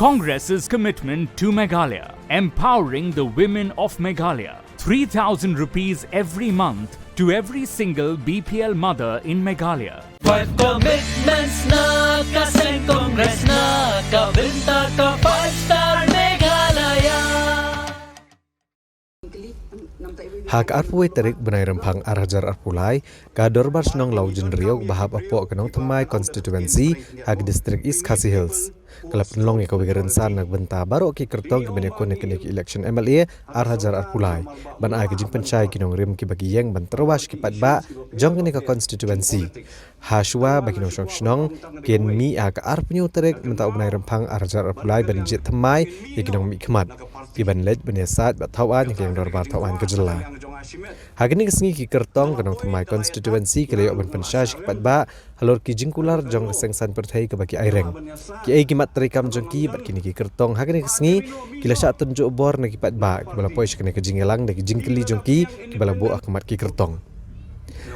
Congress's commitment to Meghalaya, empowering the women of Meghalaya. 3,000 rupees every month to every single BPL mother in Meghalaya. 5 commitments na kasing Congress na kabinta ka 5-star Meghalaya. Hak arpuai terik benai rempang arhajar arpulai ka dorbar senong lau jenriok bahap apok kenong temai konstituensi hak distrik East Khasi Hills. Kalau penlong yang kau san nak benta baru ki kertong ke benekon ke election MLA arhajar arpulai ban ai ke jing pencai kinong rim ki bagi yang ban terwas ki patba jong ke konstituensi. Haswa bagi nong senong ken mi hak arpunyu terik menta benai rempang arhajar arpulai ban jit temai ki kinong mi kemat. Ki ban lej benesat bat tawan yang dorbar tawan ke jela. Hagini kesengi ki kertong kenong temai konstituensi keleyok ban pensaj ki patba halor ki jingkular jong kesengsan pertai ke bagi aireng. Ki ai kimat terikam jong ki bat kini ki kertong hagini kesengi kila syak tunjuk bor na ki patba ki bala poi sekene ke jingelang da ki jingkeli jong ki bala bo akmat ki kertong.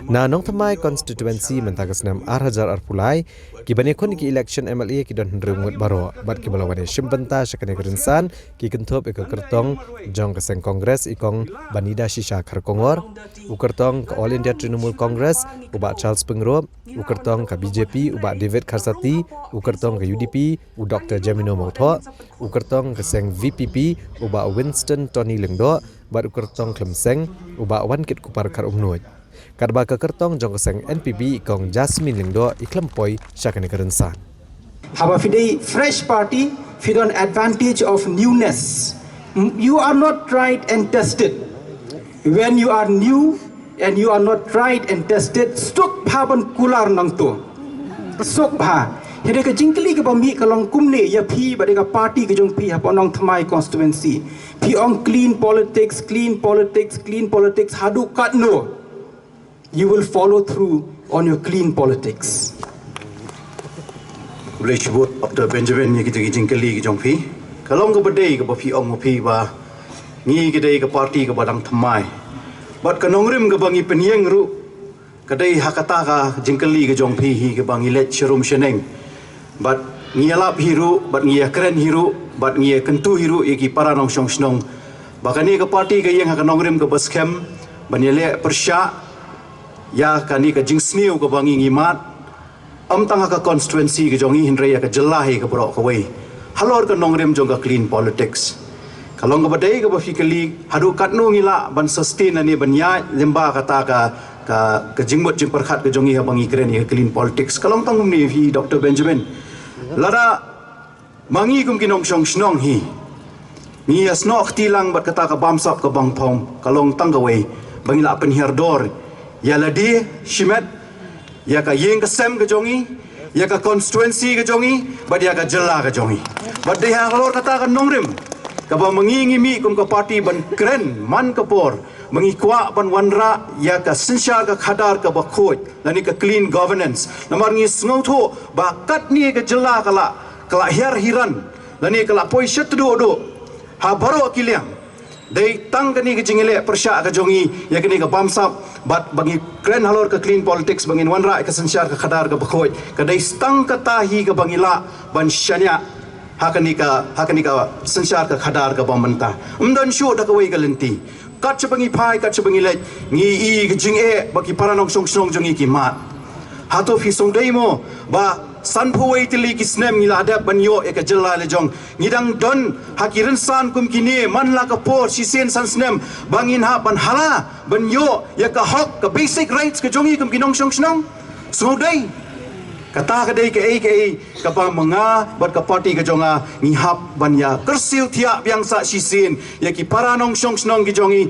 Na nong temai konstituensi mentagas nam arhajar arpulai ki banekon ki election MLA ki don hendrungut baro bat ki balawane shimbenta sekene kerensan ki kentop ke kertong jong keseng kongres ikong banida shisha kharkongor ukertong ke All India Trinamool Congress uba Charles Pengrop ukertong ke BJP uba David Kharsati ukertong ke UDP u Dr Jamino Mautho ukertong ke seng VPP uba Winston Tony Lengdo bat ukertong Klemseng uba Wan Kit Kupar Kar Umnuj. Kadba ke kertong jong keseng NPB ikong Jasmine Lingdo iklempoi syakane kerensan. Haba fidei fresh party fidon advantage of newness. You are not tried and tested. When you are new and you are not tried and tested, stok paban kular nang to. Sok pa. Hede ke jingkeli ke bami kalong kumne ya pi bade ka party ke jong pi hapa nong thamai constituency. Pi on clean politics hadu kat no. You will follow through on your clean politics. Boleh sebut Dr. Benjamin ni kita jingkeli ke jong pi. Kalau ke bedai ke pi ong pi ba ngi kedai ke parti ke badang thamai. Bat ke nongrim ke bangi penieng ru kedai hakata ka jingkeli ke jong pi hi ke bangi let serum seneng. Bat ngi alap hiru, bat ngi keren hiru, bat ngi kentu hiru iki para nong song snong. Bakani ke parti ke yang ka nongrim ke baskem banile persya ya kani ka jingsniu ka bangi ngimat tanga ka constituency ka jongi hinraya ka jelahi ka borok ka wei halor ka nongrem jong ka clean politics kalong ka badai ka bafikali hadu katnu ngila ban sustain ani banya lemba kata ka jingmut jing perkhat ka jongi ha bangi keren ka clean politics kalong tangum ni hi Dr Benjamin lara mangi kum kinong song snong hi ni asnok tilang bat kata ka bamsap ka bangpong kalong tang ka wei bangila penhirdor ya ladi shimet ya ka yeng ka sem ka jongi ya ka constituency ka jongi bad ya ka jela ka jongi bad dia kalor kata ka nongrim ka ba mangingi mi kum ka party ban kren man ka por mangi kwa ban wanra ya ka sinsha ka khadar ka ba khoj lani ka clean governance namar ngi sngo tho ba kat ni ka jela kala hiar hiran lani kala poi shetdu do ha baro kiliang dei tang kani ke jingile persya ka jongi ya kani ka bamsap bat bagi kren halor ka clean politics bangin wanra ka sensyar ka khadar ka bakhoi ka dei stang ka tahi ka bangila ban syanya hakani ka sensyar ka khadar ka bamanta umdan shu da ka wei ka lenti kat chabangi phai kat chabangi le ngi i ka jinge bagi para nong song song jongi ki mat hato fi song dei mo ba san phuwei tili ki snem ngila adap banyo eka jela le jong ngidang don hakiren san kum kini man la ka por si sen san snem bangin ha ban hala banyo ya ka hok ka basic rights ka jongi kum kinong song snong so dai kata ka dai ka ai ka pa manga bat ka party ka jonga ngi hap ban ya kersil thia biang sa si sen ya ki para nong song snong ki jongi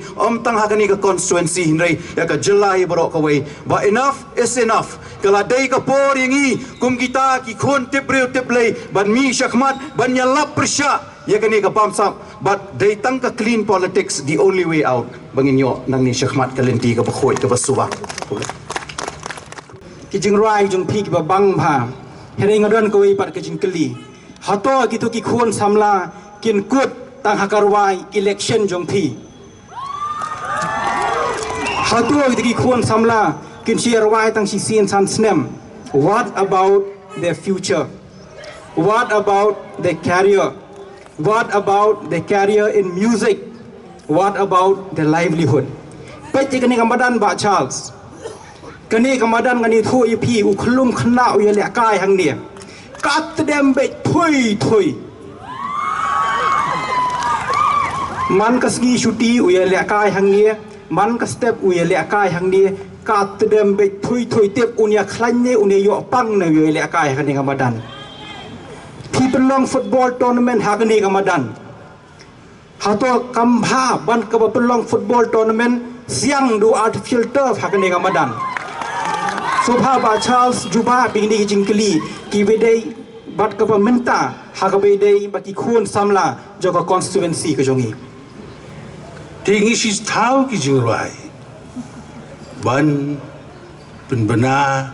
tang hakani ka constituency hinrei ya ka jela hi borok ka wei ba enough is enough kala dai ka por yangi kum kita ki khon tipreu tiplei ban mi shakmat ban ya lap persya ya kani ka pamsap but dai tang ka clean politics the only way out bangin yo nang ni shakmat kalenti ka bakhoi ka basuba ki jingrai jong pi ki ba bang pha hereng adon ko wi pat ka jingkeli hato gitu ki khon samla kin kut tang hakarwai election jong pi hato gitu ki khon samla kin shirwai tang si sin san snem what about their future? What about their career? What about the career in music? What about the livelihood? Peci kini kamadan Pak Charles. Kini kamadan kani thu ipi uklum khna u yele kai hang ni. Kat dem be thui. Man kasgi shuti u yele kai hang ni. Man ka step u yele kai hang ni. Kat dem be thui tep unia khlan ni unia yo pang na yele kai kani kamadan. Pelong football tournament hagani kamadan. Hato kambha ban ka pelong football tournament siang do artificial turf hagani kamadan. Sobha Pak Charles juba bingni jingkeli ki bedai bat ka minta hagabedai baki khun samla joka constituency ka jongi. Tingi sis tahu ki jingrai. Ban penbena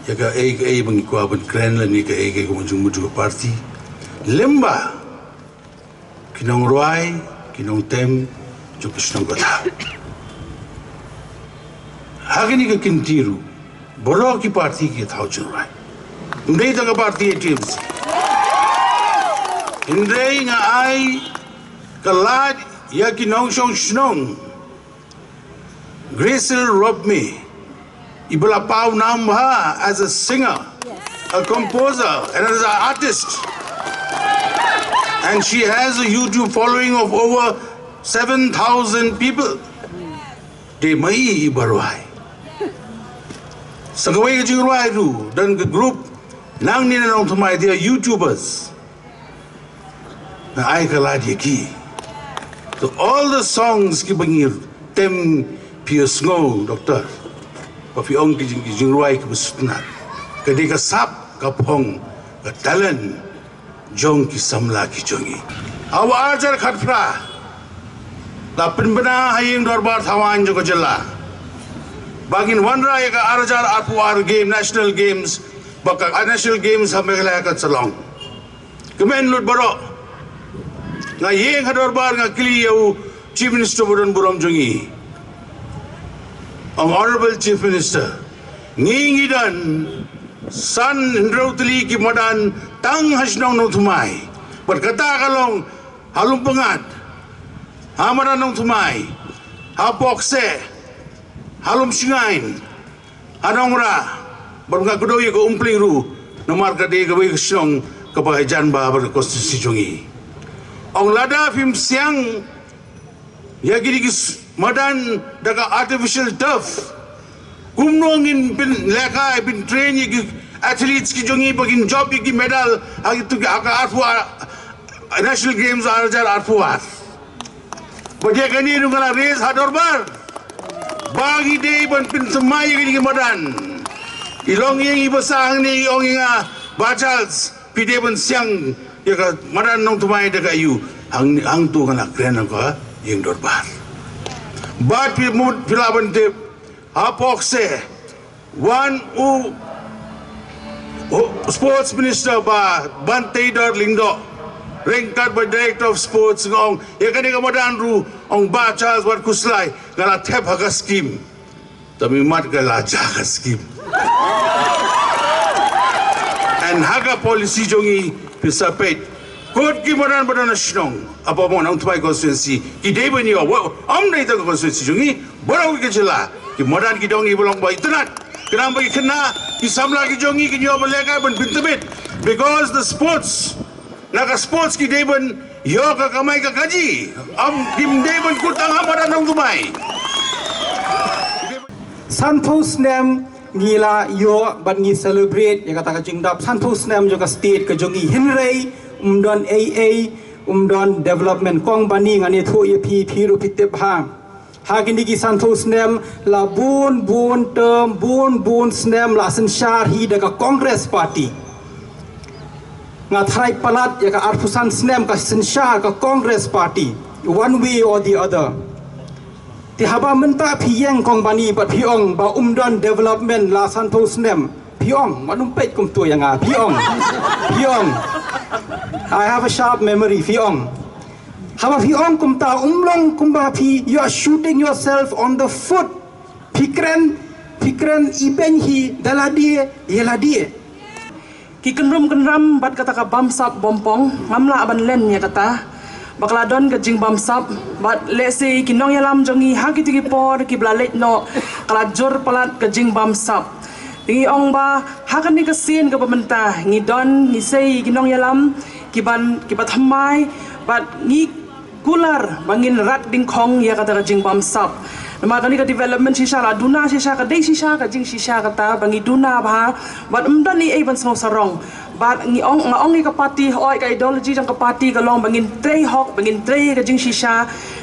ya ka bangi ko ban kren la ni ka ko munjung muju parti lemba kinong roi kinong tem jo kisnong kata hagini ka kintiru boro ki parti ki thau churai ndei ta ka parti teams ndei nga ai kalad ya kinong snong Gracel robbed me. Ibula Pau Namha as a singer, a composer, and as an artist. And she has a YouTube following of over 7,000 people. De mai ibarwai. Sagawai ka jingruai tu, dan ke group nang ni nang tumai dia YouTubers. Na ai kala dia ki. So all the songs ki bangir tem pius ngo doctor. Papi ong ki jingruai ki besutnat. Kadi ka sap ka pong ka talent jong ki samla ki jongi. Awa ajar khatfra. La penbena haying dorbar thawan jo jella. Bagin wanra ya ka arajar arpuar game national games baka national games hamegla ka salong. Kemen lut baro. Nga yeng dorbar nga kili yau chief minister buron burom jongi. Honorable Chief Minister, ngingidan san hindrautli ki madan tang hasnong no thumai. Berkata kalong halum pengat, hamadan nong thumai, hapokse, halum singain, anongra, berka kedoi ko umpling ru, nomar kadai ka bai kasong kapahajan ba ber konstitusi jongi. Ong lada fim siang ya gidi madan daga artificial turf kumnongin bin lekai bin train ki athletes ki jongi bagin job ki medal agitu aka arfuar national games arajar arfuar bagi kani rungala race hadorbar bagi dei ban pin semai ki madan ilong yang ibasang ni ong inga bachals pide ban siang ya ka madan nong tumai daga yu hang tu kana kren ko yang dorbar But we moved Pilabante, Apokse, one who sports minister ba Bante Lindo, ringkat by director of sports ngong, yakani kamadan ru ong ba Charles wat kuslay, ngala tep haka scheme, tapi mat kala jaga scheme. And haka policy jongi pisapet. Kod ki madan badan nasional apa pun orang tuai konstitusi kita beri awak amnai tak konstitusi jungi baru kita jelah ki madan kita dongi belum baik tenat kenapa kita kena ki samla ki jongi ki nyawa mereka pun pintabit because the sports naga sports kita pun yo ka kamai ka gaji kim day pun kutang madan orang tuai Santos nem ngila yo ban ngi celebrate ya kata ka jingdap Santos nem juga state ka jongi Henry umdon AA umdon development kong bani ngani thu EP phiru pitep ha hagini ki Santos nem la bun term bun snem la senshar hi daga Congress party nga thrai palat ya ka arfusan snem ka senshar ka Congress party one way or the other ti haba menta phiyeng kong bani pat phiong ba umdon development la Santos nem phiong manum pet kum tu yang phiong I have a sharp memory, Fiong. Haba Fiong kumta umlong kumba pi, you are shooting yourself on the foot. Pikren ibenhi daladie yeladie. ki kenram bat kata ka bamsap bompong ngamla ban len ya kata bakladon ka jing bamsap bat lese ki nong yalam jongi haki tigi por ki blalet no kala jor palat ka jing bamsap tingi ong ba hakan ni ka sin ka pamenta ngi don ni sei ki nong yalam ki bat hamai bat ngi kular bangin rat ding khong ya kata ka jing bamsap nama kani ka development shisha la duna shisha ka dei shisha ka jing shisha kata bangi duna ba bat umdani ai ban sno sarong bat ngi ong ka party oi ka ideology jang ka party ka long bangin trei hok bangin trei ka jing shisha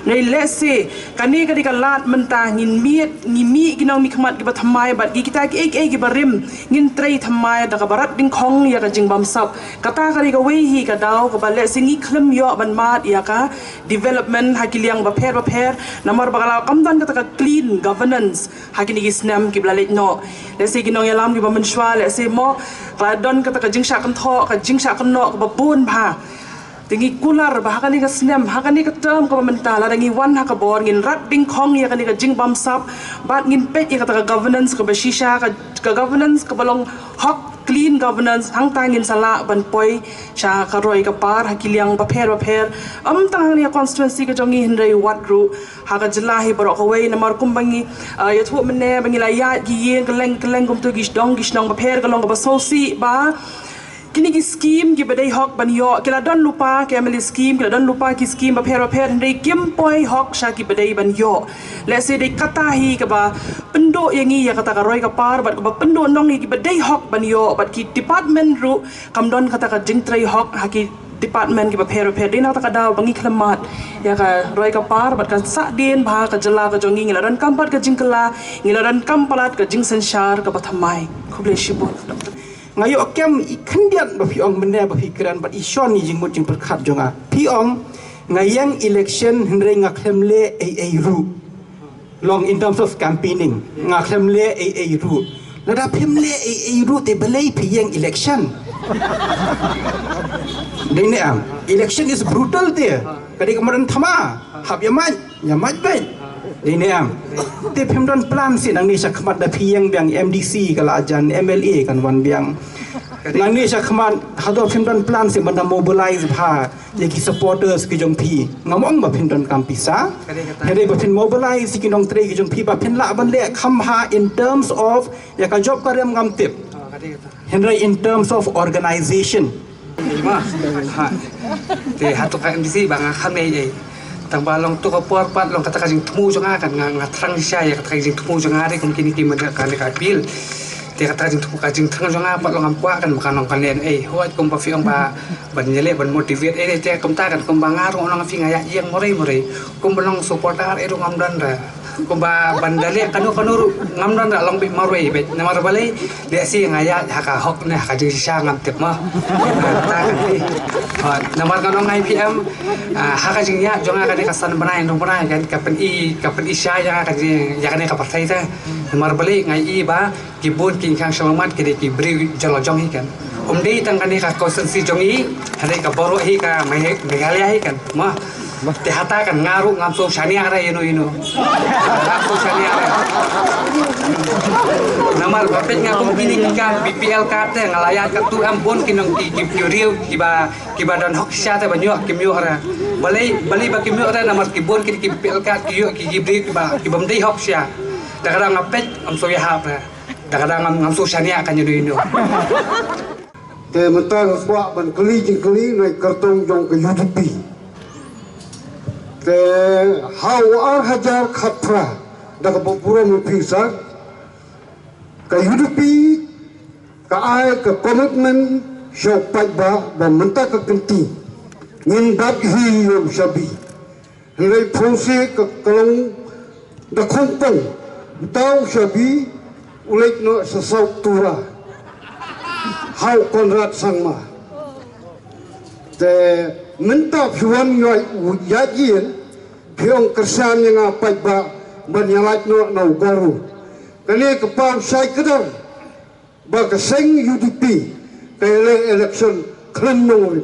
nei lese kani ka di ka lat menta ngin miet ngi mi ginong mi khmat ki ba thamai bat gi kita ki ek ki barim ngin trei thamai da ka barat ding khong ya ka jing bam sap kata ka ri ka wei hi ka daw ka ba lese ngi khlem yo ban mat ya ka development hakiliang ba pher namar bagala kamdan ka clean governance hakini gi snam ki blalet no lese ginong yalam ki ba menshwa lese mo kladon ka ka jing sha kan tho ka jing sha kan no ka ba bun pha tingi kular ba hakani ka snam hakani ka term ka mentala ngi wan ha ka bor ngin rat ding khong ya kani ka jing bam sap bat ngin pet ya ka governance ka ba shisha ka governance ka balong hok clean governance hang tangin sala ban poi sha ka roi ka par hakiliang ba pher tang ni constituency ka jongi hinrei wat ru ha ka jila hi baro ka wei namar kumbangi ya thu mene bangi la ya gi yen keleng kum tu gis dong ba pher ka long ba so si ba kini ki scheme ki badai hok ban yo kila don lupa ke ameli scheme kila don lupa ki scheme ba pher ndai kim poi hok sha ki badai ban yo let's say dei kata hi ka ba pendo yangi ya kata ka roi ka par bat ka ba pendo nong ki badai hok ban yo bat ki department ru kam don kata ka jing trai hok ha ki department ki ba pher dei na ta ka daw bangi klamat ya ka roi ka par bat ka sa den ba ka jala ka jongi ngila don kampat ka jingkala ngila don kampalat ka jing senshar ka ba thamai khuble shibot ngayo kem ikandian ba piong mene ba pikiran ba ison ni jingmut jing perkhat jonga piong ngayang election henre ngaklemle ai ru long in terms of campaigning ngaklemle ai ru lada pimle ai ru te belai piyang election dene am election is brutal there kadi kemarin thama hab yamaj bai dene am te pimdon plan si nang ni sakmat da piyang biang MDC kala ajan MLA kan wan biang nang ni sakmat hado pimdon plan si banda mobilize bha yaki supporters ki jong phi ngamong ba pimdon kampisa hede ba pin mobilize ki nong tre ki jong phi ba pin la ban le kham ha in terms of yaka job karem ngam tip henry in terms of organization ma ha te hatu ka MDC bang kham nei tang balong tu ka por pat long kata kajing temu jonga kan ngatrang sia ya kata kajing temu jonga re kum kini ki meda kan ka pil te kata kajing temu kajing tang jonga pat long ampua kan makan long kan len hoat kum pa fiong ba ban nyele ban motivate te kum ta kan kum bangar long fi ngaya yang more kum long supporter ru ngamdan ra kum ba bandale kanu ngamdan ra long bi marwe be namar balai de si ngaya haka hok ne haka jing sia ngam tep ma ta kan ni namar kan ngai PM haka jing ya jonga kan kasan banai nong banai kan kapen i sia ya kan ya kan ka partai ta namar balai ngai i ba kibun king khang selamat ke ki bri jalo jong hi kan dei tang kan ka konsensi jong i hare ka boro hi ka Meghalaya hi kan ma te hata kan ngaru ngam so shania ra ino so shania namar bapet ngam bini ka BPL card te ngalayat ka tu ambon kinong ki real ki ba dan hok sia te banyo kimyo ra balai ba kimyo ra namar kibon ki BPL card ki bri ki bam dei hok sia dagadang ngapet am so ya hap ra dagadang ngam so shania kan ino te mentang kwa ban kli ngai kartong jong ke UDP te hawar hajar khatra daga popura mu phisa ka UDP ka ai ka commitment show pai ba menta ka kenti ngin dap hi yom shabi ngai phose ka kalong da khontong tau shabi ulek no sa sautura hau konrad sangma te menta phiwan ngoi uyajien phiong kersan yang apa ba banyalat no garu kali ke pam sai kedar ba ka seng UDP kale election klen no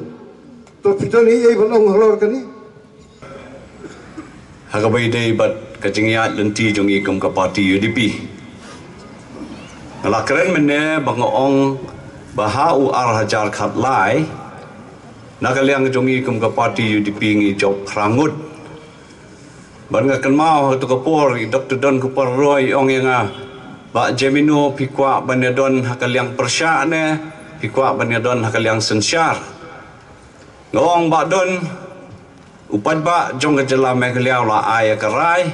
to pitani ei balong halor kani hagabai dei bat kajingya lenti jongi kam ka party UDP ngalakren menne bangong bahau Arhajar khat lai nakaliang jongi kum ka parti UDP ngi job rangut ban nga kan mau tu kapor Dr. Don Kupar Roy ong nga ba Gemino pikwa banedon hakaliang persya ne pikwa banedon hakaliang sensyar ngong ba don upad ba jong kajala mekliaw la ay karai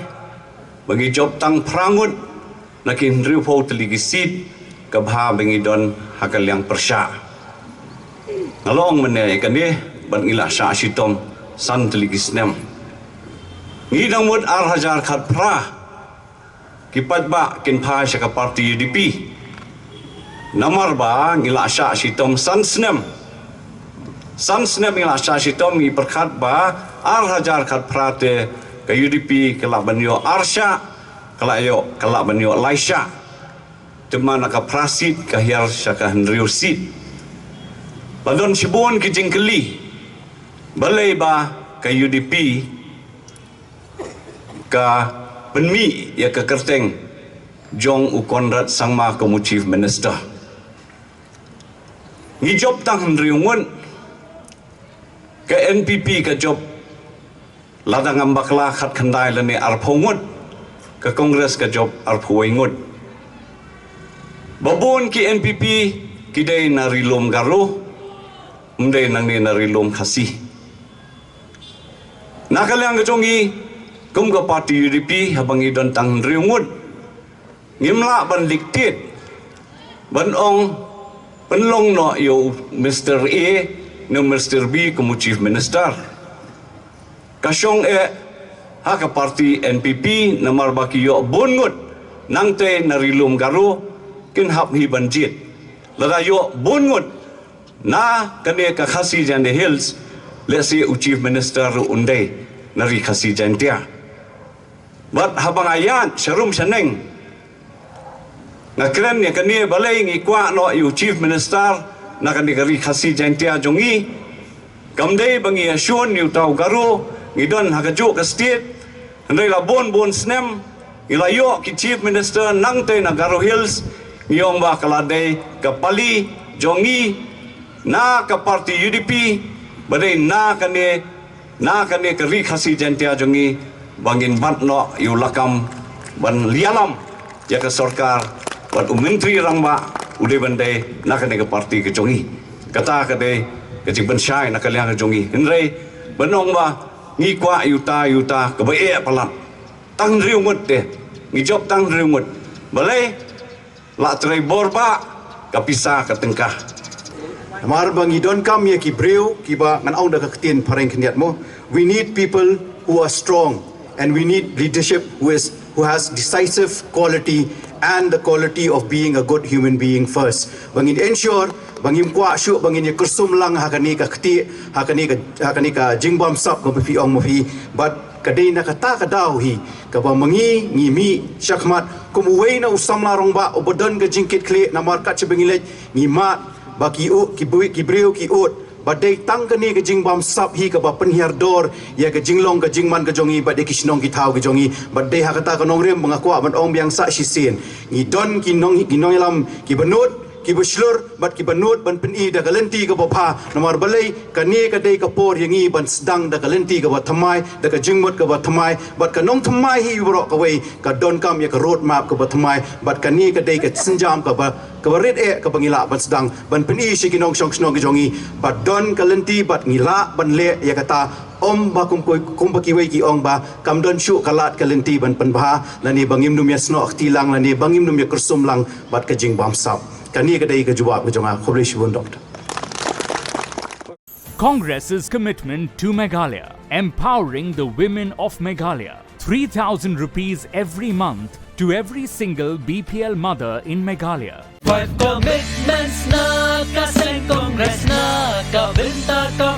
bagi job tang prangut nakin riu po teligisit kabha bagi don hakaliang persya ngalong mene kani ban ila sya sitom san teligisnem ngidang mud Arhajar khat pra kipat ba kinpa siya ka parti UDP namar ba ngila sya sitom sansnem ngila sya sitom ngi perkhat ba Arhajar khat prate ka UDP kala banyo arsya kala banyo laisya temana ka prasit ka hiar siya ka hendriusit badon sibon ki jingkeli balay ba ka UDP ka penmi ya ke kerteng jong u Konrad Sangma kamu chief minister ngi job tang hendriungun ke NPP ke job ladang ambakla khat khandai lani arphongut ke kongres ke job arphuingut babon ki NPP kidai narilom garo mdai nang ni narilom khasi nakaliang ke jongi kum ka parti UDP habangi don tang riungut ngimla ban diktit ban ong penlong no yo Mr. A no Mr. B kamu chief minister kasyong ha ka parti NPP namar baki yo bongut nangte narilum garo kin hap hi banjit lada yo bongut na kane ka khasi jande hills lesi u chief minister undai nari khasi jantia bat habang ayan serum seneng ngakren ya kani balai ngi kwa no you chief minister na kani kari khasi jantia jongi kamdei bangi asyun yu tau garu ngidon hagaju ka state ndai la bon snem ilayo ki chief minister nangte na Garo Hills ngiyong ba kaladai ka pali jongi na ka parti UDP badai na kani kari khasi jantia jongi bangin bat no yu lakam ban lialam ya ke sarkar ban menteri rangba ude bandai nakane ke parti ke jongi kata kade ke jing bensyai nakaliang ke jongi henrei benong ba ngi kwa yuta ke bae palat tang riungut de ngi job tang riungut balai la trei borba kapisa ke tengkah Mar bangi don kam ye ki breu ki ba ngan au da ka tien pareng kniat mo we need people who are strong and we need leadership who has decisive quality and the quality of being a good human being first. Bangin ensure bangin kwa shu bangin ye kursum lang hakani ka khti hakani ka jingbam sap ko pi ong mo hi but kadai na kata ka daw hi ka ba mangi ngi mi shakmat kumuwei na usamla rongba obodon ka jingkit kle na markat chebengile ngi mat baki u ki breu ki ut badai tang kani ke jingbam sap hi ke ba penhiar dor ya ke jinglong ke jingman ke jongi badai kisnong ki thau ke jongi badai hakata ke nongrem mengakwa ban ong biang sa sisen ngi don ki nong lam ki benut ki beslur bat ki benut ban peni da galenti ke bapa nomor balai kani ke dai ke por yangi ban sedang da galenti ke ba thamai da ke jingmut ke ba thamai bat ke nong thamai hi bro ke wei ka don kam ya ke road map ke ba thamai bat kani ke dai ke senjam ke ba kabarit ke bangila ban sedang ban peni sikinong snong ke jongi bat don kalenti bat ngila ban le ya kata om ba kum baki wei ki ong ba kam don shu kalat kalenti ban penbha lani bangim num ya sno khtilang lani bangim num ya kursum lang bat ka jing bam sap kani ka dai ka jawab ke jonga khoblish bun doctor Congress's commitment to Meghalaya, empowering the women of Meghalaya. 3,000 rupees every month to every single BPL mother in Meghalaya. 5 commitments na kaseng Congress na kabinta ka